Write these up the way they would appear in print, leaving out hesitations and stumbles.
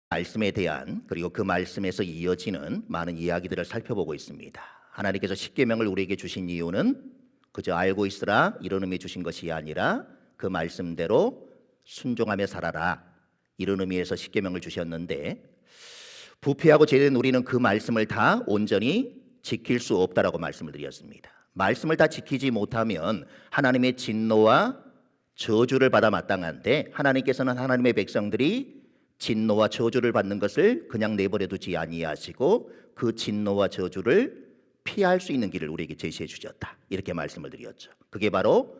말씀에 대한 그리고 그 말씀에서 이어지는 많은 이야기들을 살펴보고 있습니다. 하나님께서 십계명을 우리에게 주신 이유는 그저 알고 있으라 이런 의미 주신 것이 아니라 그 말씀대로 순종하며 살아라 이런 의미에서 십계명을 주셨는데, 부패하고 죄된 우리는 그 말씀을 다 온전히 지킬 수 없다라고 말씀을 드렸습니다. 말씀을 다 지키지 못하면 하나님의 진노와 저주를 받아 마땅한데, 하나님께서는 하나님의 백성들이 진노와 저주를 받는 것을 그냥 내버려 두지 아니하시고 그 진노와 저주를 피할 수 있는 길을 우리에게 제시해 주셨다, 이렇게 말씀을 드렸죠. 그게 바로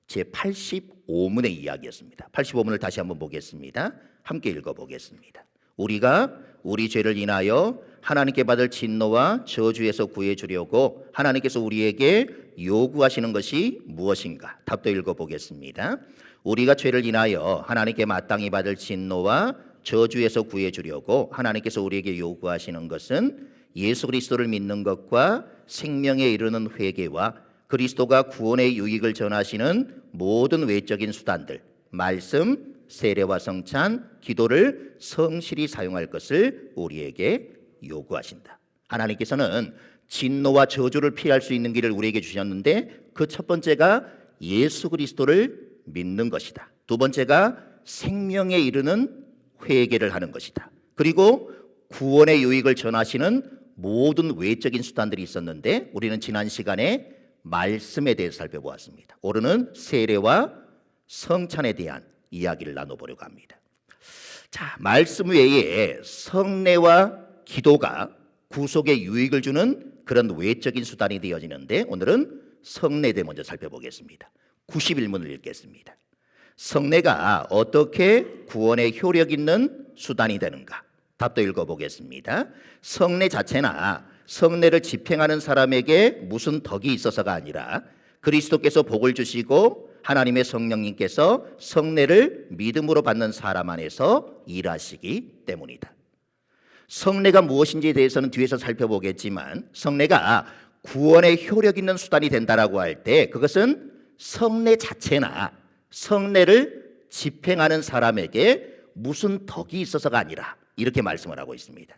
제85문의 이야기였습니다. 85문을 다시 한번 보겠습니다. 함께 읽어보겠습니다. 우리가 우리 죄를 인하여 하나님께 받을 진노와 저주에서 구해주려고 하나님께서 우리에게 요구하시는 것이 무엇인가? 답도 읽어보겠습니다. 우리가 죄를 인하여 하나님께 마땅히 받을 진노와 저주에서 구해주려고 하나님께서 우리에게 요구하시는 것은 예수 그리스도를 믿는 것과 생명에 이르는 회개와 그리스도가 구원의 유익을 전하시는 모든 외적인 수단들, 말씀, 세례와 성찬, 기도를 성실히 사용할 것을 우리에게 요구하신다. 하나님께서는 진노와 저주를 피할 수 있는 길을 우리에게 주셨는데, 그 첫 번째가 예수 그리스도를 믿는 것이다. 두 번째가 생명에 이르는 회개를 하는 것이다. 그리고 구원의 유익을 전하시는 모든 외적인 수단들이 있었는데, 우리는 지난 시간에 말씀에 대해서 살펴보았습니다. 오늘은 세례와 성찬에 대한 이야기를 나눠보려고 합니다. 자, 말씀 외에 성례와 기도가 구속의 유익을 주는 그런 외적인 수단이 되어지는데, 오늘은 성례에 대해 먼저 살펴보겠습니다. 91문을 읽겠습니다. 성례가 어떻게 구원의 효력 있는 수단이 되는가? 답도 읽어보겠습니다. 성례 자체나 성례를 집행하는 사람에게 무슨 덕이 있어서가 아니라 그리스도께서 복을 주시고 하나님의 성령님께서 성례를 믿음으로 받는 사람 안에서 일하시기 때문이다. 성례가 무엇인지에 대해서는 뒤에서 살펴보겠지만, 성례가 구원의 효력 있는 수단이 된다라고 할 때 그것은 성례 자체나 성례를 집행하는 사람에게 무슨 덕이 있어서가 아니라 이렇게 말씀을 하고 있습니다.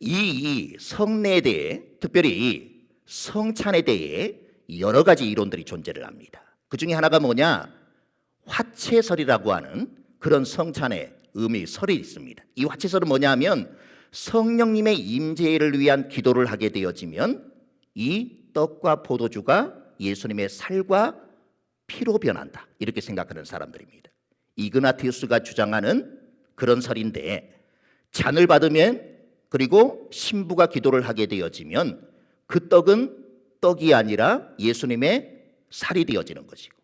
이 성례에 대해, 특별히 성찬에 대해 여러 가지 이론들이 존재를 합니다. 그 중에 하나가 뭐냐? 화채설이라고 하는 그런 성찬의 설이 있습니다. 이 화채설은 뭐냐 하면, 성령님의 임재를 위한 기도를 하게 되어지면 이 떡과 포도주가 예수님의 살과 피로 변한다, 이렇게 생각하는 사람들입니다. 이그나티우스가 주장하는 그런 설인데, 잔을 받으면, 그리고 신부가 기도를 하게 되어지면 그 떡은 떡이 아니라 예수님의 살이 되어지는 것이고,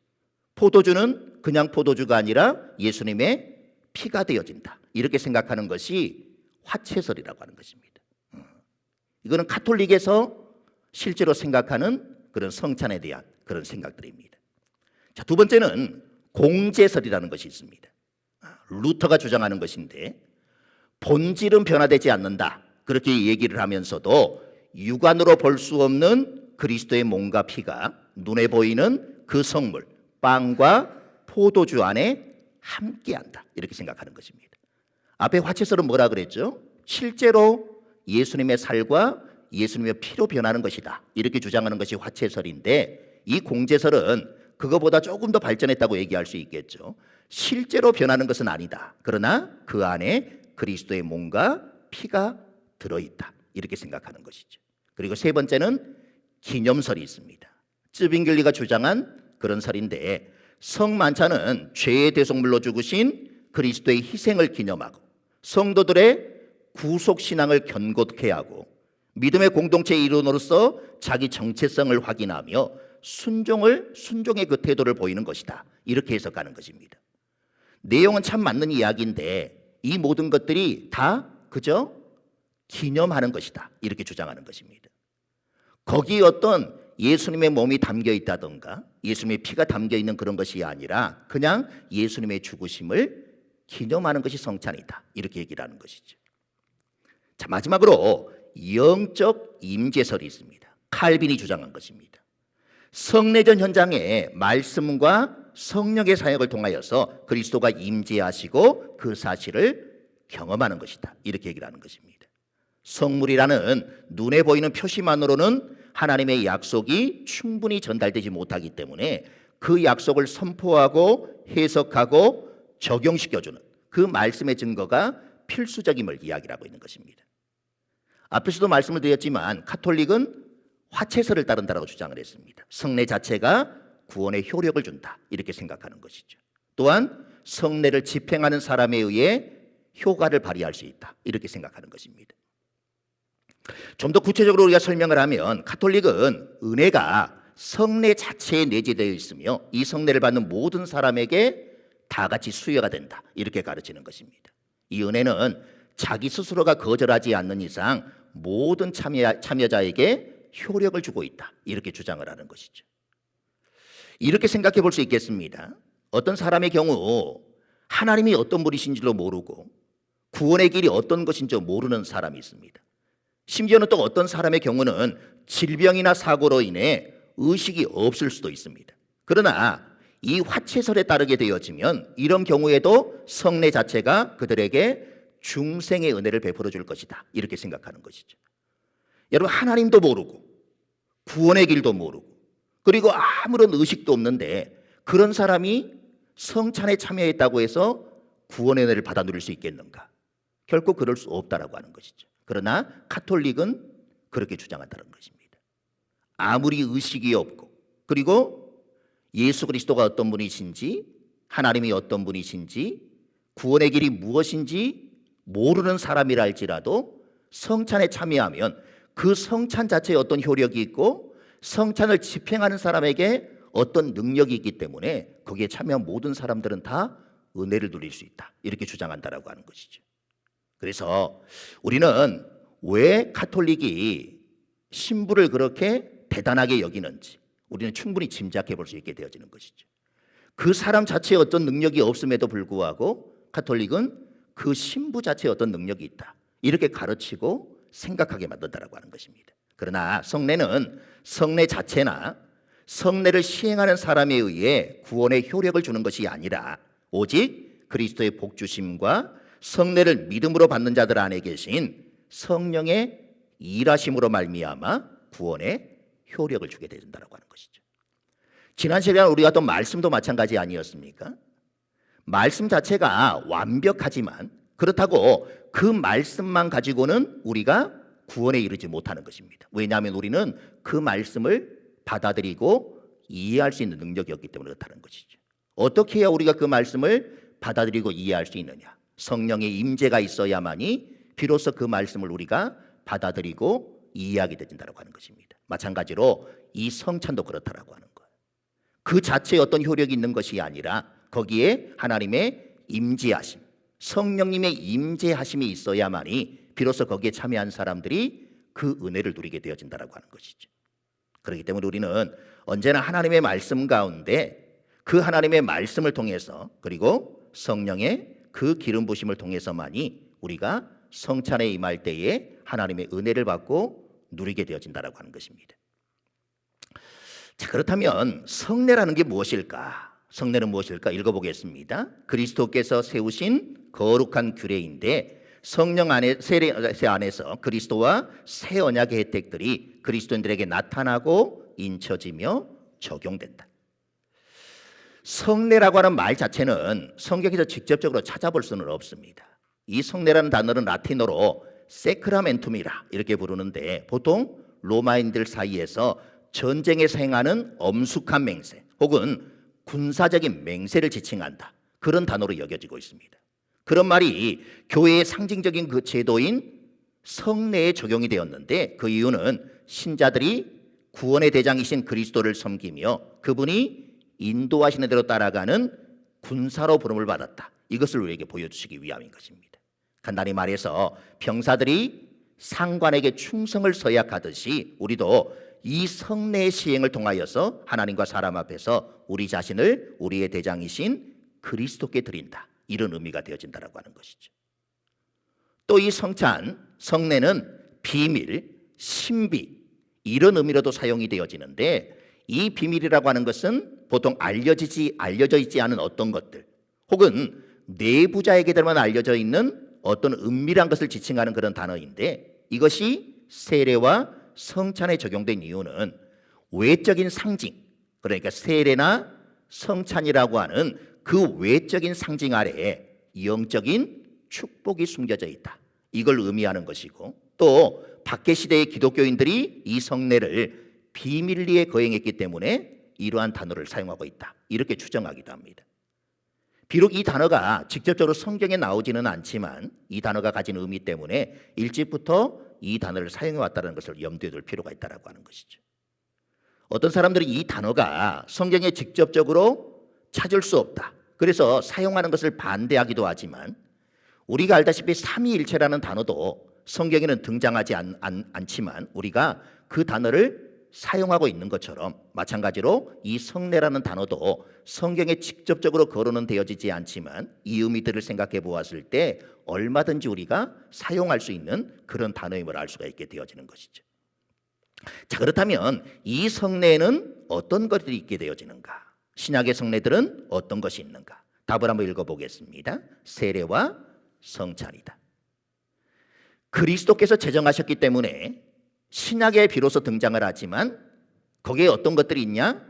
포도주는 그냥 포도주가 아니라 예수님의 피가 되어진다, 이렇게 생각하는 것이 화채설이라고 하는 것입니다. 이거는 가톨릭에서 실제로 생각하는 그런 성찬에 대한 그런 생각들입니다. 자, 두 번째는 공제설이라는 것이 있습니다. 루터가 주장하는 것인데, 본질은 변화되지 않는다, 그렇게 얘기를 하면서도 육안으로 볼 수 없는 그리스도의 몸과 피가 눈에 보이는 그 성물, 빵과 포도주 안에 함께한다, 이렇게 생각하는 것입니다. 앞에 화채설은 뭐라 그랬죠? 실제로 예수님의 살과 예수님의 피로 변하는 것이다, 이렇게 주장하는 것이 화채설인데, 이 공제설은 그거보다 조금 더 발전했다고 얘기할 수 있겠죠. 실제로 변하는 것은 아니다, 그러나 그 안에 그리스도의 몸과 피가 들어있다, 이렇게 생각하는 것이죠. 그리고 세 번째는 기념설이 있습니다. 쯔빙글리가 주장한 그런 설인데, 성만찬은 죄의 대속물로 죽으신 그리스도의 희생을 기념하고 성도들의 구속신앙을 견고케 하고 믿음의 공동체의 일원으로서 자기 정체성을 확인하며 순종의 그 태도를 보이는 것이다, 이렇게 해석하는 것입니다. 내용은 참 맞는 이야기인데, 이 모든 것들이 다 그저 기념하는 것이다, 이렇게 주장하는 것입니다. 거기에 어떤 예수님의 몸이 담겨 있다던가 예수님의 피가 담겨 있는 그런 것이 아니라 그냥 예수님의 죽으심을 기념하는 것이 성찬이다, 이렇게 얘기를 하는 것이죠. 자, 마지막으로 영적 임재설이 있습니다. 칼빈이 주장한 것입니다. 성례전 현장에 말씀과 성령의 사역을 통하여서 그리스도가 임재하시고 그 사실을 경험하는 것이다. 이렇게 얘기를 하는 것입니다. 성물이라는 눈에 보이는 표시만으로는 하나님의 약속이 충분히 전달되지 못하기 때문에 그 약속을 선포하고 해석하고 적용시켜주는 그 말씀의 증거가 필수적임을 이야기하고 있는 것입니다. 앞에서도 말씀을 드렸지만 가톨릭은 화채설을 따른다고 주장을 했습니다. 성례 자체가 구원의 효력을 준다 이렇게 생각하는 것이죠. 또한 성례를 집행하는 사람에 의해 효과를 발휘할 수 있다 이렇게 생각하는 것입니다. 좀 더 구체적으로 우리가 설명을 하면 가톨릭은 은혜가 성례 자체에 내재되어 있으며 이 성례를 받는 모든 사람에게 다 같이 수여가 된다 이렇게 가르치는 것입니다. 이 은혜는 자기 스스로가 거절하지 않는 이상 모든 참여자에게 효력을 주고 있다 이렇게 주장을 하는 것이죠. 이렇게 생각해 볼 수 있겠습니다. 어떤 사람의 경우 하나님이 어떤 분이신지도 모르고 구원의 길이 어떤 것인지 모르는 사람이 있습니다. 심지어는 또 어떤 사람의 경우는 질병이나 사고로 인해 의식이 없을 수도 있습니다. 그러나 이 화채설에 따르게 되어지면 이런 경우에도 성례 자체가 그들에게 중생의 은혜를 베풀어 줄 것이다 이렇게 생각하는 것이죠. 여러분, 하나님도 모르고 구원의 길도 모르고 그리고 아무런 의식도 없는데 그런 사람이 성찬에 참여했다고 해서 구원의 은혜를 받아 누릴 수 있겠는가? 결코 그럴 수 없다라고 하는 것이죠. 그러나 가톨릭은 그렇게 주장한다는 것입니다. 아무리 의식이 없고 그리고 예수 그리스도가 어떤 분이신지 하나님이 어떤 분이신지 구원의 길이 무엇인지 모르는 사람이라 할지라도 성찬에 참여하면 그 성찬 자체에 어떤 효력이 있고 성찬을 집행하는 사람에게 어떤 능력이 있기 때문에 거기에 참여한 모든 사람들은 다 은혜를 누릴 수 있다 이렇게 주장한다라고 하는 것이죠. 그래서 우리는 왜 가톨릭이 신부를 그렇게 대단하게 여기는지 우리는 충분히 짐작해 볼 수 있게 되어지는 것이죠. 그 사람 자체에 어떤 능력이 없음에도 불구하고 가톨릭은 그 신부 자체에 어떤 능력이 있다 이렇게 가르치고 생각하게 만든다라고 하는 것입니다. 그러나 성례는 성례 자체나 성례를 시행하는 사람에 의해 구원의 효력을 주는 것이 아니라 오직 그리스도의 복주심과 성례를 믿음으로 받는 자들 안에 계신 성령의 일하심으로 말미암아 구원의 효력을 주게 된다고 하는 것이죠. 지난 시간에 우리가 또 말씀도 마찬가지 아니었습니까? 말씀 자체가 완벽하지만 그렇다고 그 말씀만 가지고는 우리가 구원에 이르지 못하는 것입니다. 왜냐하면 우리는 그 말씀을 받아들이고 이해할 수 있는 능력이 없기 때문에 그렇다는 것이죠. 어떻게 해야 우리가 그 말씀을 받아들이고 이해할 수 있느냐? 성령의 임재가 있어야만이 비로소 그 말씀을 우리가 받아들이고 이해하게 되진다고 하는 것입니다. 마찬가지로 이 성찬도 그렇다라고 하는 거예요. 그 자체에 어떤 효력이 있는 것이 아니라 거기에 하나님의 임재하심, 성령님의 임재하심이 있어야만이 비로소 거기에 참여한 사람들이 그 은혜를 누리게 되어진다고 하는 것이죠. 그렇기 때문에 우리는 언제나 하나님의 말씀 가운데 그 하나님의 말씀을 통해서 그리고 성령의 그 기름 부심을 통해서만이 우리가 성찬에 임할 때에 하나님의 은혜를 받고 누리게 되어진다고 하는 것입니다. 자, 그렇다면 성례라는 게 무엇일까? 성례는 무엇일까? 읽어보겠습니다. 그리스도께서 세우신 거룩한 규례인데 성령 안에 세례 안에서 그리스도와 새 언약의 혜택들이 그리스도인들에게 나타나고 인쳐지며 적용된다. 성례라고 하는 말 자체는 성경에서 직접적으로 찾아볼 수는 없습니다. 이 성례라는 단어는 라틴어로 세크라멘툼이라 이렇게 부르는데 보통 로마인들 사이에서 전쟁에서 행하는 엄숙한 맹세 혹은 군사적인 맹세를 지칭한다. 그런 단어로 여겨지고 있습니다. 그런 말이 교회의 상징적인 그 제도인 성례에 적용이 되었는데 그 이유는 신자들이 구원의 대장이신 그리스도를 섬기며 그분이 인도하시는 대로 따라가는 군사로 부름을 받았다. 이것을 우리에게 보여주시기 위함인 것입니다. 간단히 말해서 병사들이 상관에게 충성을 서약하듯이 우리도 이 성례의 시행을 통하여서 하나님과 사람 앞에서 우리 자신을 우리의 대장이신 그리스도께 드린다. 이런 의미가 되어진다고 하는 것이죠. 또 이 성찬, 성례는 비밀, 신비 이런 의미로도 사용이 되어지는데 이 비밀이라고 하는 것은 보통 알려져 있지 않은 어떤 것들 혹은 내부자에게만 알려져 있는 어떤 은밀한 것을 지칭하는 그런 단어인데, 이것이 세례와 성찬에 적용된 이유는 외적인 상징, 그러니까 세례나 성찬이라고 하는 그 외적인 상징 아래에 영적인 축복이 숨겨져 있다, 이걸 의미하는 것이고, 또 박해 시대의 기독교인들이 이 성례를 비밀리에 거행했기 때문에 이러한 단어를 사용하고 있다, 이렇게 추정하기도 합니다. 비록 이 단어가 직접적으로 성경에 나오지는 않지만 이 단어가 가진 의미 때문에 일찍부터 이 단어를 사용해 왔다는 것을 염두에 둘 필요가 있다고 하는 것이죠. 어떤 사람들이 이 단어가 성경에 직접적으로 찾을 수 없다, 그래서 사용하는 것을 반대하기도 하지만, 우리가 알다시피 삼위일체라는 단어도 성경에는 등장하지 않지만 우리가 그 단어를 사용하고 있는 것처럼, 마찬가지로 이 성례라는 단어도 성경에 직접적으로 거론은 되어지지 않지만 이 의미들을 생각해 보았을 때 얼마든지 우리가 사용할 수 있는 그런 단어임을 알 수가 있게 되어지는 것이죠. 자, 그렇다면 이 성례에는 어떤 것들이 있게 되어지는가? 신약의 성례들은 어떤 것이 있는가? 답을 한번 읽어보겠습니다. 세례와 성찬이다. 그리스도께서 제정하셨기 때문에 신약에 비로소 등장을 하지만 거기에 어떤 것들이 있냐?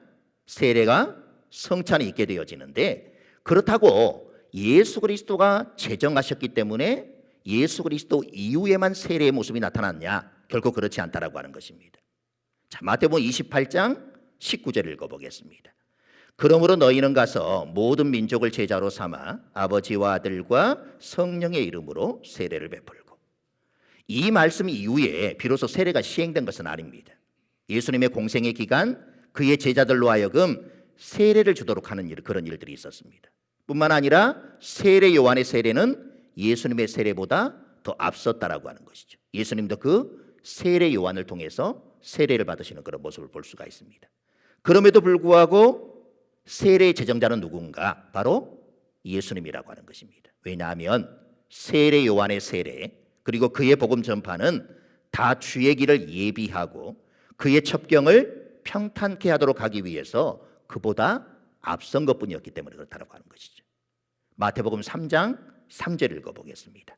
세례가 성찬이 있게 되어지는데, 그렇다고 예수 그리스도가 제정하셨기 때문에 예수 그리스도 이후에만 세례의 모습이 나타났냐? 결코 그렇지 않다라고 하는 것입니다. 자, 마태복음 28장 19절을 읽어보겠습니다. 그러므로 너희는 가서 모든 민족을 제자로 삼아 아버지와 아들과 성령의 이름으로 세례를 베풀고. 이 말씀 이후에 비로소 세례가 시행된 것은 아닙니다. 예수님의 공생의 기간 그의 제자들로 하여금 세례를 주도록 하는 그런 일들이 있었습니다. 뿐만 아니라 세례 요한의 세례는 예수님의 세례보다 더 앞섰다라고 하는 것이죠. 예수님도 그 세례 요한을 통해서 세례를 받으시는 그런 모습을 볼 수가 있습니다. 그럼에도 불구하고 세례의 제정자는 누군가? 바로 예수님이라고 하는 것입니다. 왜냐하면 세례 요한의 세례 그리고 그의 복음 전파는 다 주의 길을 예비하고 그의 첩경을 평탄케 하도록 하기 위해서 그보다 앞선 것뿐이었기 때문에 그렇다고 하는 것이죠. 마태복음 3장 3절을 읽어보겠습니다.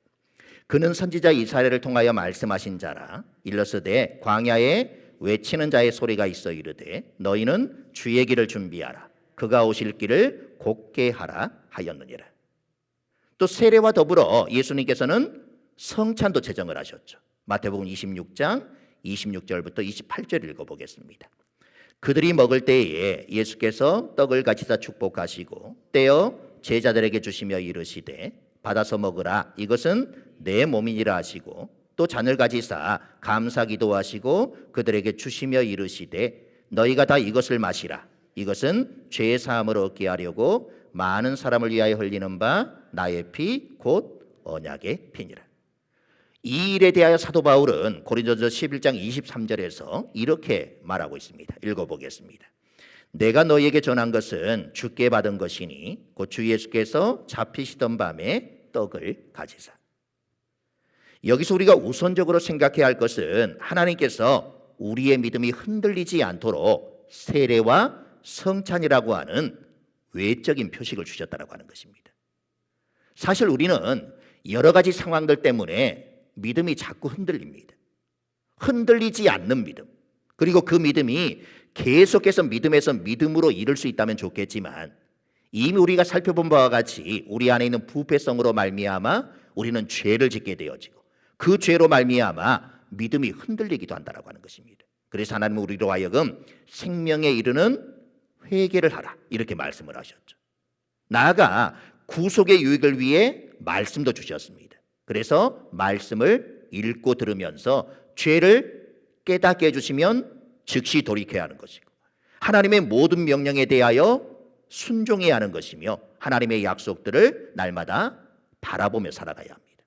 그는 선지자 이사야를 통하여 말씀하신 자라. 일러스되 광야에 외치는 자의 소리가 있어 이르되 너희는 주의 길을 준비하라. 그가 오실 길을 곧게 하라 하였느니라. 또 세례와 더불어 예수님께서는 성찬도 제정을 하셨죠. 마태복음 26장 26절부터 28절 읽어보겠습니다. 그들이 먹을 때에 예수께서 떡을 가지사 축복하시고 떼어 제자들에게 주시며 이르시되 받아서 먹으라. 이것은 내 몸이니라 하시고 또 잔을 가지사 감사 기도하시고 그들에게 주시며 이르시되 너희가 다 이것을 마시라. 이것은 죄 사함을 얻게 하려고 많은 사람을 위하여 흘리는 바 나의 피 곧 언약의 피니라. 이 일에 대하여 사도 바울은 고린도전서 11장 23절에서 이렇게 말하고 있습니다. 읽어보겠습니다. 내가 너희에게 전한 것은 주께 받은 것이니 곧 주 예수께서 잡히시던 밤에 떡을 가지사. 여기서 우리가 우선적으로 생각해야 할 것은 하나님께서 우리의 믿음이 흔들리지 않도록 세례와 성찬이라고 하는 외적인 표식을 주셨다고 하는 것입니다. 사실 우리는 여러 가지 상황들 때문에 믿음이 자꾸 흔들립니다. 흔들리지 않는 믿음, 그리고 그 믿음이 계속해서 믿음에서 믿음으로 이룰 수 있다면 좋겠지만 이미 우리가 살펴본 바와 같이 우리 안에 있는 부패성으로 말미암아 우리는 죄를 짓게 되어지고 그 죄로 말미암아 믿음이 흔들리기도 한다고 하는 것입니다. 그래서 하나님은 우리로 하여금 생명에 이르는 회개를 하라 이렇게 말씀을 하셨죠. 나아가 구속의 유익을 위해 말씀도 주셨습니다. 그래서 말씀을 읽고 들으면서 죄를 깨닫게 해주시면 즉시 돌이켜야 하는 것이고 하나님의 모든 명령에 대하여 순종해야 하는 것이며 하나님의 약속들을 날마다 바라보며 살아가야 합니다.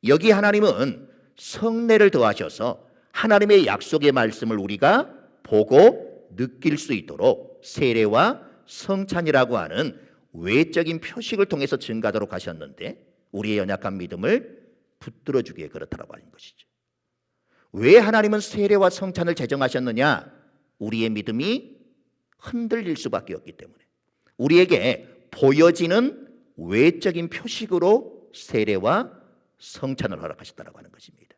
여기 하나님은 성례를 더하셔서 하나님의 약속의 말씀을 우리가 보고 느낄 수 있도록 세례와 성찬이라고 하는 외적인 표식을 통해서 증가하도록 하셨는데 우리의 연약한 믿음을 붙들어주기에 그렇다고 하는 것이죠. 왜 하나님은 세례와 성찬을 제정하셨느냐? 우리의 믿음이 흔들릴 수밖에 없기 때문에 우리에게 보여지는 외적인 표식으로 세례와 성찬을 허락하셨다라고 하는 것입니다.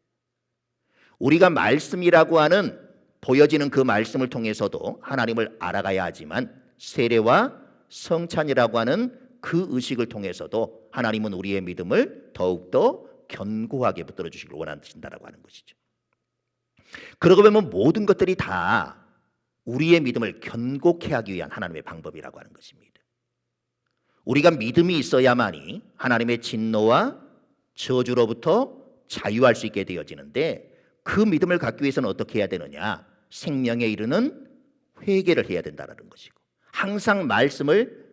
우리가 말씀이라고 하는 보여지는 그 말씀을 통해서도 하나님을 알아가야 하지만 세례와 성찬이라고 하는 그 의식을 통해서도 하나님은 우리의 믿음을 더욱더 견고하게 붙들어 주시길 원하신다라고 하는 것이죠. 그러고 보면 모든 것들이 다 우리의 믿음을 견고케 하기 위한 하나님의 방법이라고 하는 것입니다. 우리가 믿음이 있어야만이 하나님의 진노와 저주로부터 자유할 수 있게 되어지는데 그 믿음을 갖기 위해서는 어떻게 해야 되느냐? 생명에 이르는 회개를 해야 된다는 것이고 항상 말씀을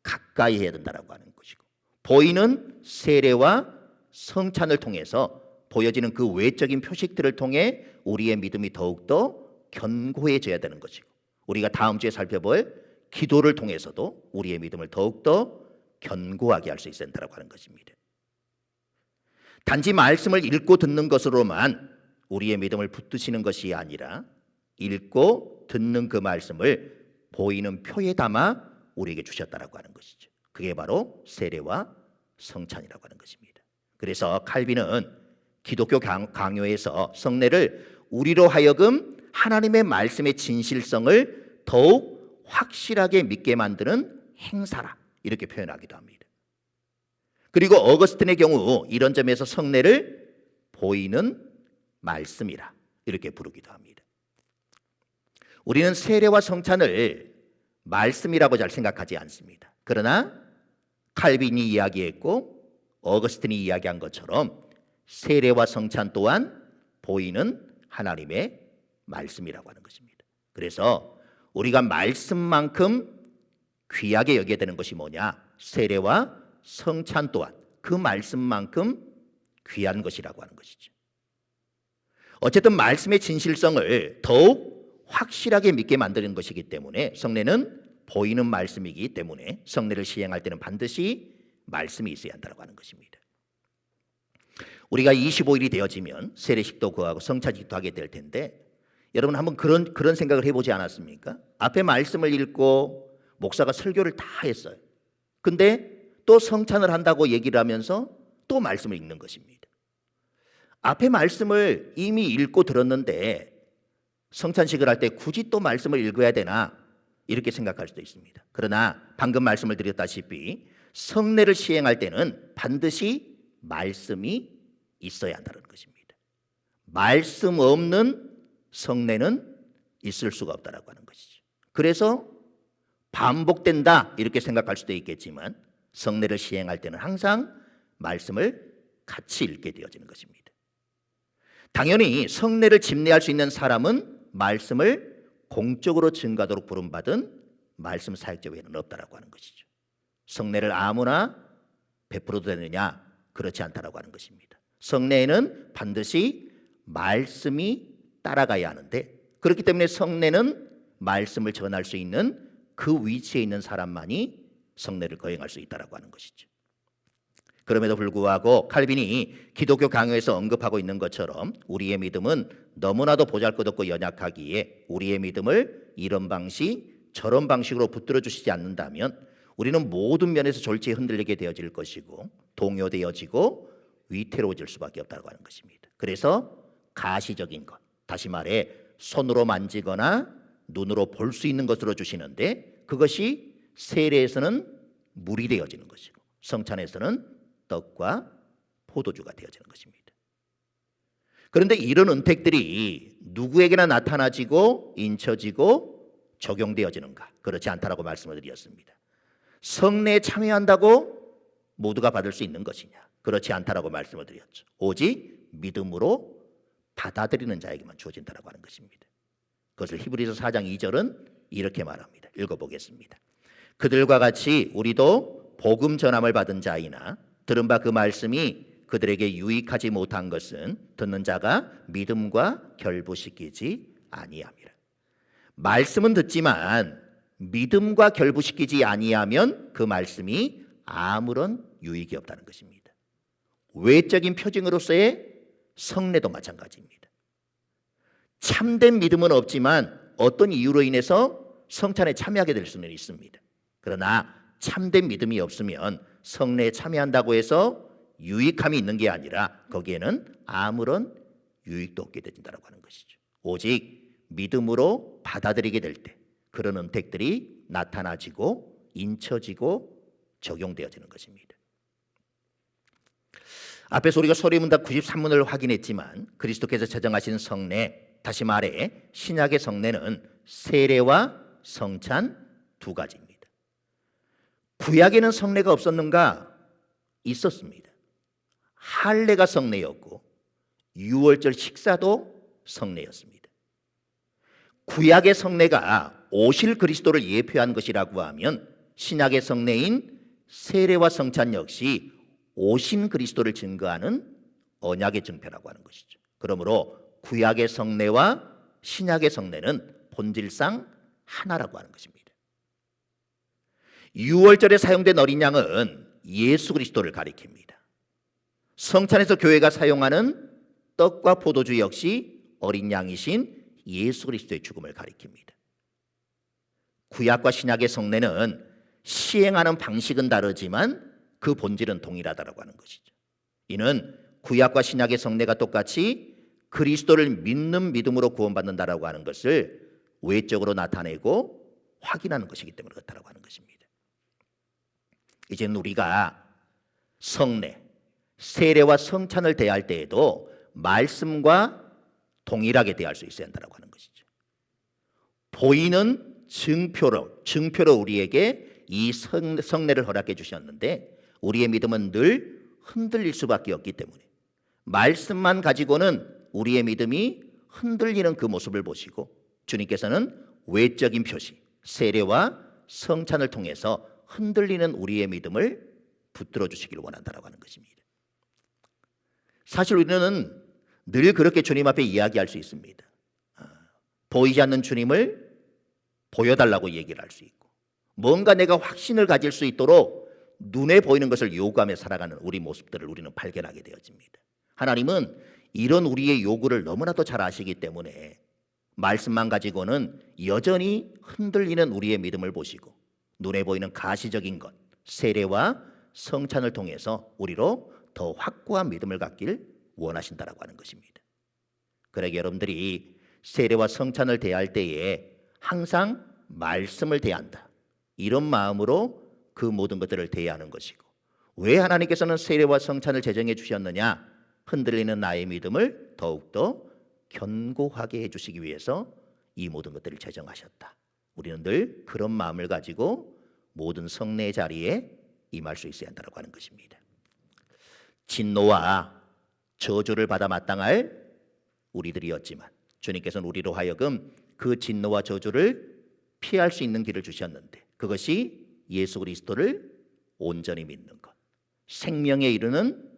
가까이 해야 된다고 하는 것이고 보이는 세례와 성찬을 통해서 보여지는 그 외적인 표식들을 통해 우리의 믿음이 더욱더 견고해져야 되는 것이고 우리가 다음 주에 살펴볼 기도를 통해서도 우리의 믿음을 더욱더 견고하게 할 수 있어야 된다고 하는 것입니다. 단지 말씀을 읽고 듣는 것으로만 우리의 믿음을 붙드시는 것이 아니라 읽고 듣는 그 말씀을 보이는 표에 담아 우리에게 주셨다라고 하는 것이죠. 그게 바로 세례와 성찬이라고 하는 것입니다. 그래서 칼빈은 기독교 강요에서 성례를 우리로 하여금 하나님의 말씀의 진실성을 더욱 확실하게 믿게 만드는 행사라 이렇게 표현하기도 합니다. 그리고 어거스틴의 경우 이런 점에서 성례를 보이는 말씀이라 이렇게 부르기도 합니다. 우리는 세례와 성찬을 말씀이라고 잘 생각하지 않습니다. 그러나 칼빈이 이야기했고 어거스틴이 이야기한 것처럼 세례와 성찬 또한 보이는 하나님의 말씀이라고 하는 것입니다. 그래서 우리가 말씀만큼 귀하게 여겨야 되는 것이 뭐냐? 세례와 성찬 또한 그 말씀만큼 귀한 것이라고 하는 것이죠. 어쨌든 말씀의 진실성을 더욱 확실하게 믿게 만드는 것이기 때문에 성례는 보이는 말씀이기 때문에 성례를 시행할 때는 반드시 말씀이 있어야 한다고 하는 것입니다. 우리가 25일이 되어지면 세례식도 구하고 성찬식도 하게 될 텐데 여러분 한번 그런 생각을 해보지 않았습니까? 앞에 말씀을 읽고 목사가 설교를 다 했어요. 근데 또 성찬을 한다고 얘기를 하면서 또 말씀을 읽는 것입니다. 앞에 말씀을 이미 읽고 들었는데 성찬식을 할 때 굳이 또 말씀을 읽어야 되나 이렇게 생각할 수도 있습니다. 그러나 방금 말씀을 드렸다시피 성례를 시행할 때는 반드시 말씀이 있어야 한다는 것입니다. 말씀 없는 성례는 있을 수가 없다라고 하는 것이죠. 그래서 반복된다 이렇게 생각할 수도 있겠지만 성례를 시행할 때는 항상 말씀을 같이 읽게 되어지는 것입니다. 당연히 성례를 집례할 수 있는 사람은 말씀을 공적으로 증거하도록 부름받은 말씀 사역자 외에는 없다라고 하는 것이죠. 성례를 아무나 베풀어도 되느냐? 그렇지 않다라고 하는 것입니다. 성례에는 반드시 말씀이 따라가야 하는데 그렇기 때문에 성례는 말씀을 전할 수 있는 그 위치에 있는 사람만이 성례를 거행할 수 있다라고 하는 것이죠. 그럼에도 불구하고 칼빈이 기독교 강요에서 언급하고 있는 것처럼 우리의 믿음은 너무나도 보잘것없고 연약하기에 우리의 믿음을 이런 방식 저런 방식으로 붙들어 주시지 않는다면 우리는 모든 면에서 졸지에 흔들리게 되어질 것이고 동요되어지고 위태로워질 수밖에 없다고 하는 것입니다. 그래서 가시적인 것, 다시 말해 손으로 만지거나 눈으로 볼 수 있는 것으로 주시는데 그것이 세례에서는 물이 되어지는 것이고 성찬에서는 떡과 포도주가 되어지는 것입니다. 그런데 이런 은택들이 누구에게나 나타나지고 인쳐지고 적용되어지는가? 그렇지 않다라고 말씀을 드렸습니다. 성례에 참여한다고 모두가 받을 수 있는 것이냐? 그렇지 않다라고 말씀을 드렸죠. 오직 믿음으로 받아들이는 자에게만 주어진다라고 하는 것입니다. 그것을 히브리서 4장 2절은 이렇게 말합니다. 읽어보겠습니다. 그들과 같이 우리도 복음 전함을 받은 자이나 들은 바 그 말씀이 그들에게 유익하지 못한 것은 듣는 자가 믿음과 결부시키지 아니함이라. 말씀은 듣지만 믿음과 결부시키지 아니하면 그 말씀이 아무런 유익이 없다는 것입니다. 외적인 표징으로서의 성례도 마찬가지입니다. 참된 믿음은 없지만 어떤 이유로 인해서 성찬에 참여하게 될 수는 있습니다. 그러나 참된 믿음이 없으면 성례에 참여한다고 해서 유익함이 있는 게 아니라 거기에는 아무런 유익도 없게 되진다라고 하는 것이죠. 오직 믿음으로 받아들이게 될 때 그런 은택들이 나타나지고 인쳐지고 적용되어지는 것입니다. 앞에서 우리가 소리문답 93문을 확인했지만 그리스도께서 제정하신 성례, 다시 말해 신약의 성례는 세례와 성찬 두 가지입니다. 구약에는 성례가 없었는가? 있었습니다. 할례가 성례였고 유월절 식사도 성례였습니다. 구약의 성례가 오실 그리스도를 예표한 것이라고 하면 신약의 성례인 세례와 성찬 역시 오신 그리스도를 증거하는 언약의 증표라고 하는 것이죠. 그러므로 구약의 성례와 신약의 성례는 본질상 하나라고 하는 것입니다. 유월절에 사용된 어린 양은 예수 그리스도를 가리킵니다. 성찬에서 교회가 사용하는 떡과 포도주 역시 어린 양이신 예수 그리스도의 죽음을 가리킵니다. 구약과 신약의 성례는 시행하는 방식은 다르지만 그 본질은 동일하다고 하는 것이죠. 이는 구약과 신약의 성례가 똑같이 그리스도를 믿는 믿음으로 구원받는다라고 하는 것을 외적으로 나타내고 확인하는 것이기 때문에 그렇다고 하는 것입니다. 이제는 우리가 성례, 세례와 성찬을 대할 때에도 말씀과 동일하게 대할 수 있어야 한다고 하는 것이죠. 보이는 증표로 우리에게 이 성례를 허락해 주셨는데 우리의 믿음은 늘 흔들릴 수밖에 없기 때문에 말씀만 가지고는 우리의 믿음이 흔들리는 그 모습을 보시고 주님께서는 외적인 표시, 세례와 성찬을 통해서 흔들리는 우리의 믿음을 붙들어 주시기를 원한다라고 하는 것입니다. 사실 우리는 늘 그렇게 주님 앞에 이야기할 수 있습니다. 보이지 않는 주님을 보여달라고 얘기를 할 수 있고 뭔가 내가 확신을 가질 수 있도록 눈에 보이는 것을 요구하며 살아가는 우리 모습들을 우리는 발견하게 되어집니다. 하나님은 이런 우리의 요구를 너무나도 잘 아시기 때문에 말씀만 가지고는 여전히 흔들리는 우리의 믿음을 보시고 눈에 보이는 가시적인 것, 세례와 성찬을 통해서 우리로 더 확고한 믿음을 갖길 원하신다라고 하는 것입니다. 그러게 여러분들이 세례와 성찬을 대할 때에 항상 말씀을 대한다. 이런 마음으로 그 모든 것들을 대하는 것이고 왜 하나님께서는 세례와 성찬을 제정해 주셨느냐? 흔들리는 나의 믿음을 더욱더 견고하게 해주시기 위해서 이 모든 것들을 제정하셨다. 우리는 늘 그런 마음을 가지고 모든 성례 자리에 임할 수 있어야 한다고 하는 것입니다. 진노와 저주를 받아 마땅할 우리들이었지만 주님께서는 우리로 하여금 그 진노와 저주를 피할 수 있는 길을 주셨는데 그것이 예수 그리스도를 온전히 믿는 것, 생명에 이르는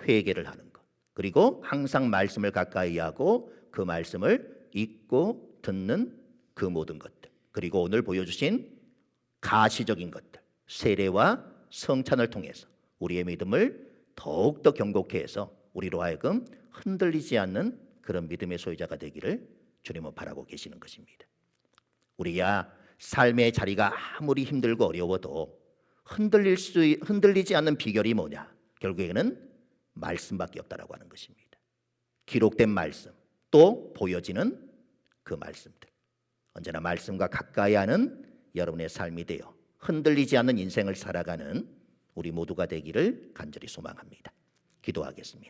회개를 하는 것, 그리고 항상 말씀을 가까이 하고 그 말씀을 읽고 듣는 그 모든 것들, 그리고 오늘 보여주신 가시적인 것들, 세례와 성찬을 통해서 우리의 믿음을 더욱더 견고케 해서 우리로 하여금 흔들리지 않는 그런 믿음의 소유자가 되기를 주님은 바라고 계시는 것입니다. 우리야 삶의 자리가 아무리 힘들고 어려워도 흔들리지 않는 비결이 뭐냐? 결국에는 말씀밖에 없다라고 하는 것입니다. 기록된 말씀, 또 보여지는 그 말씀들. 언제나 말씀과 가까이 하는 여러분의 삶이 되어 흔들리지 않는 인생을 살아가는 우리 모두가 되기를 간절히 소망합니다. 기도하겠습니다.